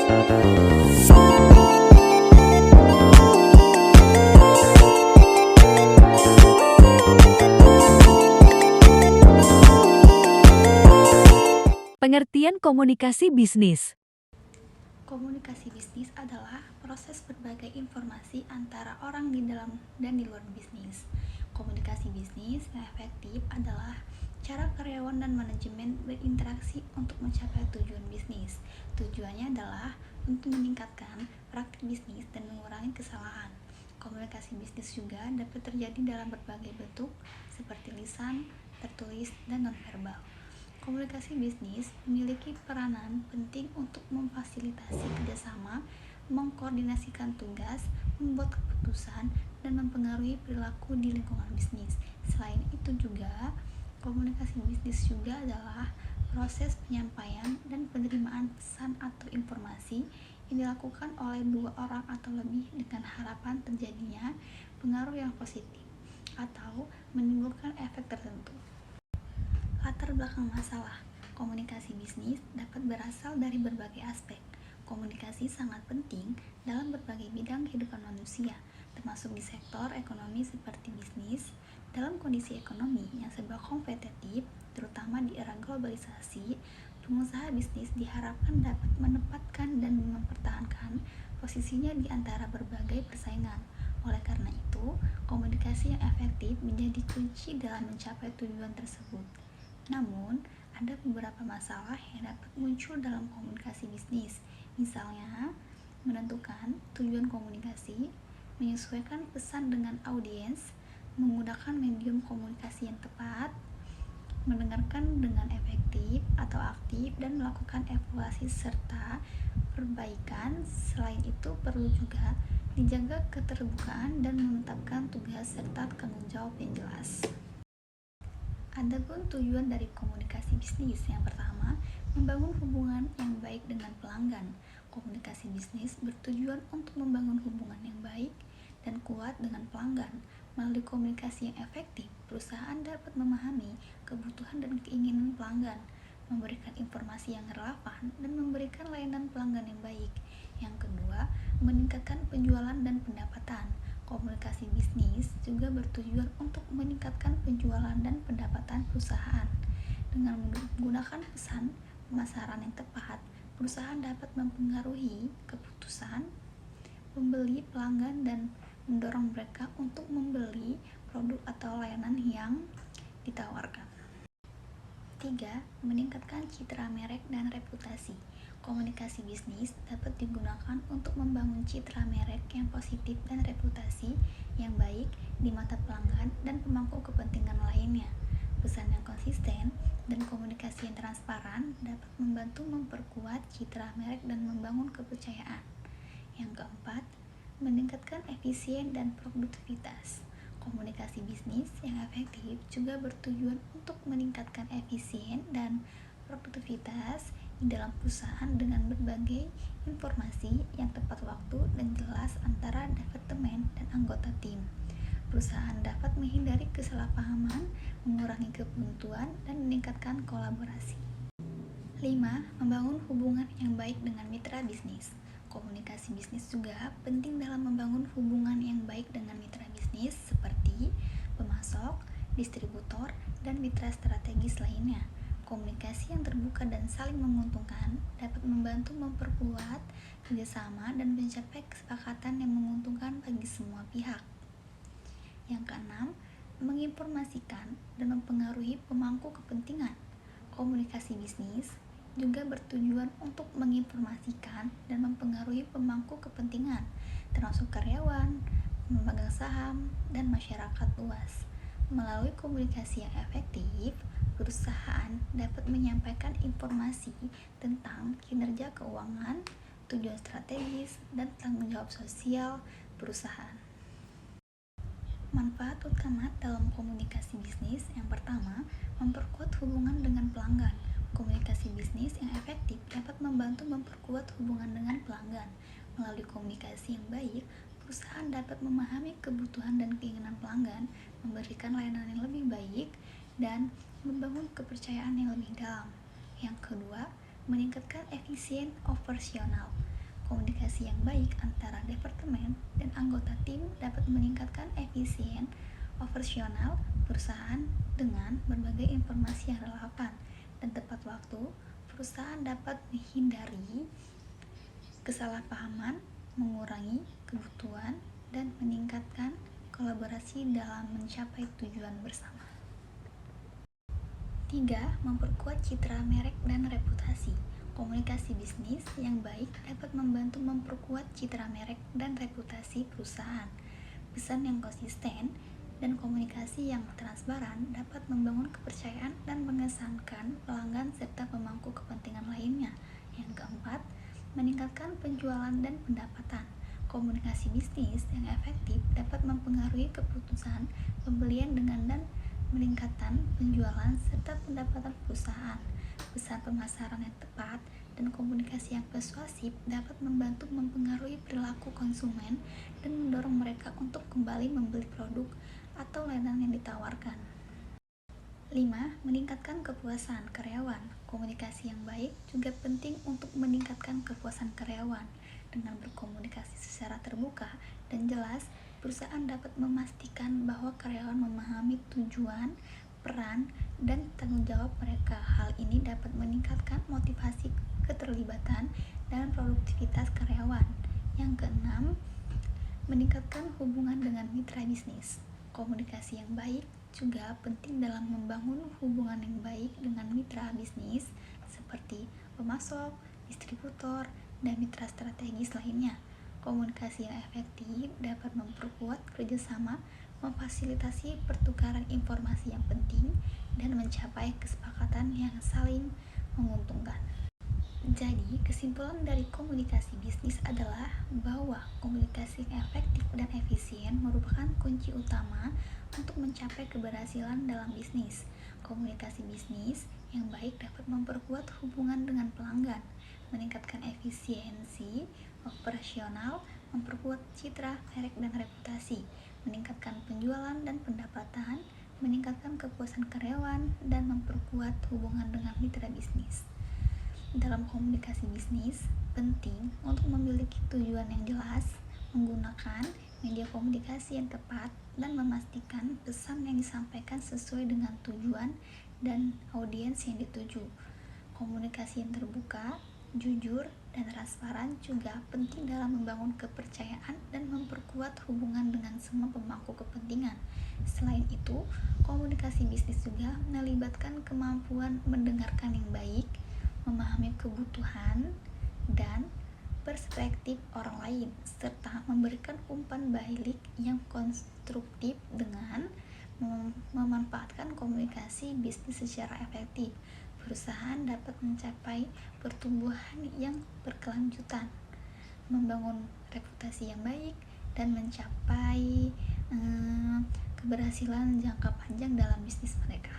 Pengertian komunikasi bisnis. Komunikasi bisnis adalah proses berbagai informasi antara orang di dalam dan di luar bisnis. Komunikasi bisnis yang efektif adalah cara karyawan dan manajemen berinteraksi untuk mencapai tujuan bisnis. Tujuannya adalah untuk meningkatkan praktik bisnis dan mengurangi kesalahan. Komunikasi bisnis juga dapat terjadi dalam berbagai bentuk seperti lisan, tertulis, dan nonverbal. Komunikasi bisnis memiliki peranan penting untuk memfasilitasi kerjasama, mengkoordinasikan tugas, membuat keputusan, dan mempengaruhi perilaku di lingkungan bisnis. Selain itu juga, komunikasi bisnis juga adalah proses penyampaian dan penerimaan pesan atau informasi yang dilakukan oleh dua orang atau lebih dengan harapan terjadinya pengaruh yang positif atau menimbulkan efek tertentu. Latar belakang masalah komunikasi bisnis dapat berasal dari berbagai aspek. Komunikasi sangat penting dalam berbagai bidang kehidupan manusia, termasuk di sektor ekonomi seperti bisnis. Dalam kondisi ekonomi yang serba kompetitif, terutama di era globalisasi, pengusaha bisnis diharapkan dapat menempatkan dan mempertahankan posisinya di antara berbagai persaingan. Oleh karena itu, komunikasi yang efektif menjadi kunci dalam mencapai tujuan tersebut. Namun, ada beberapa masalah yang dapat muncul dalam komunikasi bisnis. Misalnya, menentukan tujuan komunikasi, menyesuaikan pesan dengan audiens, menggunakan medium komunikasi yang tepat, mendengarkan dengan efektif atau aktif, dan melakukan evaluasi serta perbaikan. Selain itu, perlu juga dijaga keterbukaan dan menetapkan tugas serta tanggung jawab yang jelas. Adapun tujuan dari komunikasi bisnis, yang pertama, membangun hubungan yang baik dengan pelanggan. Komunikasi bisnis bertujuan untuk membangun hubungan yang baik dan kuat dengan pelanggan. Melalui komunikasi yang efektif, perusahaan dapat memahami kebutuhan dan keinginan pelanggan, memberikan informasi yang relevan, dan memberikan layanan pelanggan yang baik. Yang kedua, meningkatkan penjualan dan pendapatan. Komunikasi bisnis juga bertujuan untuk meningkatkan penjualan dan pendapatan perusahaan. Dengan menggunakan pesan pemasaran yang tepat, perusahaan dapat mempengaruhi keputusan pembeli pelanggan dan mendorong mereka untuk membeli produk atau layanan yang ditawarkan. 3. Meningkatkan citra merek dan reputasi. Komunikasi bisnis dapat digunakan untuk membangun citra merek yang positif dan reputasi yang baik di mata pelanggan dan pemangku kepentingan lainnya. Pesan yang konsisten dan komunikasi yang transparan dapat membantu memperkuat citra merek dan membangun kepercayaan. Yang keempat, meningkatkan efisien dan produktivitas. Komunikasi bisnis yang efektif juga bertujuan untuk meningkatkan efisien dan produktivitas di dalam perusahaan dengan berbagai informasi yang tepat waktu dan jelas antara departemen dan anggota tim. Perusahaan dapat menghindari kesalahpahaman, mengurangi kebuntuan, dan meningkatkan kolaborasi. 5. Membangun hubungan yang baik dengan mitra bisnis. Komunikasi bisnis juga penting dalam membangun hubungan yang baik dengan mitra bisnis seperti pemasok, distributor, dan mitra strategis lainnya. Komunikasi yang terbuka dan saling menguntungkan dapat membantu memperkuat kerjasama dan mencapai kesepakatan yang menguntungkan bagi semua pihak. Yang keenam, menginformasikan dan mempengaruhi pemangku kepentingan. Komunikasi bisnis juga bertujuan untuk menginformasikan dan mempengaruhi pemangku kepentingan, termasuk karyawan, pemegang saham, dan masyarakat luas. Melalui komunikasi yang efektif, perusahaan dapat menyampaikan informasi tentang kinerja keuangan, tujuan strategis, dan tanggung jawab sosial perusahaan. Manfaat utama dalam komunikasi bisnis yang pertama, memperkuat hubungan dengan pelanggan. Komunikasi bisnis yang efektif dapat membantu memperkuat hubungan dengan pelanggan. Melalui komunikasi yang baik, perusahaan dapat memahami kebutuhan dan keinginan pelanggan, memberikan layanan yang lebih baik, dan membangun kepercayaan yang lebih dalam. Yang kedua, meningkatkan efisien operasional. Komunikasi yang baik antara departemen dan anggota tim dapat meningkatkan efisien operasional perusahaan dengan berbagai informasi yang relevan dan tepat waktu. Perusahaan dapat menghindari kesalahpahaman, mengurangi kebutuhan, dan meningkatkan kolaborasi dalam mencapai tujuan bersama. 3. Memperkuat citra merek dan reputasi. Komunikasi bisnis yang baik dapat membantu memperkuat citra merek dan reputasi perusahaan. Pesan yang konsisten dan komunikasi yang transparan dapat membangun kepercayaan dan mengesankan pelanggan serta pemangku kepentingan lainnya. Yang keempat, meningkatkan penjualan dan pendapatan. Komunikasi bisnis yang efektif dapat mempengaruhi keputusan pembelian dan meningkatkan penjualan serta pendapatan perusahaan. Pesan pemasaran yang tepat dan komunikasi yang persuasif dapat membantu mempengaruhi perilaku konsumen dan mendorong mereka untuk kembali membeli produk atau layanan yang ditawarkan. 5. Meningkatkan kepuasan karyawan. Komunikasi yang baik juga penting untuk meningkatkan kepuasan karyawan. Dengan berkomunikasi secara terbuka dan jelas, perusahaan dapat memastikan bahwa karyawan memahami tujuan, peran, dan tanggung jawab mereka. Hal ini dapat meningkatkan motivasi, keterlibatan, dan produktivitas karyawan. Yang keenam, meningkatkan hubungan dengan mitra bisnis. Komunikasi yang baik juga penting dalam membangun hubungan yang baik dengan mitra bisnis seperti pemasok, distributor, dan mitra strategis lainnya. Komunikasi yang efektif dapat memperkuat kerjasama, memfasilitasi pertukaran informasi yang penting, dan mencapai kesepakatan yang saling menguntungkan. Jadi, kesimpulan dari komunikasi bisnis adalah bahwa komunikasi yang efektif dan efisien merupakan kunci utama untuk mencapai keberhasilan dalam bisnis. Komunikasi bisnis yang baik dapat memperkuat hubungan dengan pelanggan, meningkatkan efisiensi operasional, memperkuat citra merek dan reputasi, meningkatkan penjualan dan pendapatan, meningkatkan kepuasan karyawan, dan memperkuat hubungan dengan mitra bisnis. Dalam komunikasi bisnis, penting untuk memiliki tujuan yang jelas, menggunakan media komunikasi yang tepat, dan memastikan pesan yang disampaikan sesuai dengan tujuan dan audiens yang dituju. Komunikasi yang terbuka, jujur, dan transparan juga penting dalam membangun kepercayaan dan memperkuat hubungan dengan semua pemangku kepentingan. Selain itu, komunikasi bisnis juga melibatkan kemampuan mendengarkan yang baik, memahami kebutuhan dan perspektif orang lain, serta memberikan umpan balik yang konstruktif. Dengan memanfaatkan komunikasi bisnis secara efektif, perusahaan dapat mencapai pertumbuhan yang berkelanjutan, membangun reputasi yang baik, dan mencapai keberhasilan jangka panjang dalam bisnis mereka.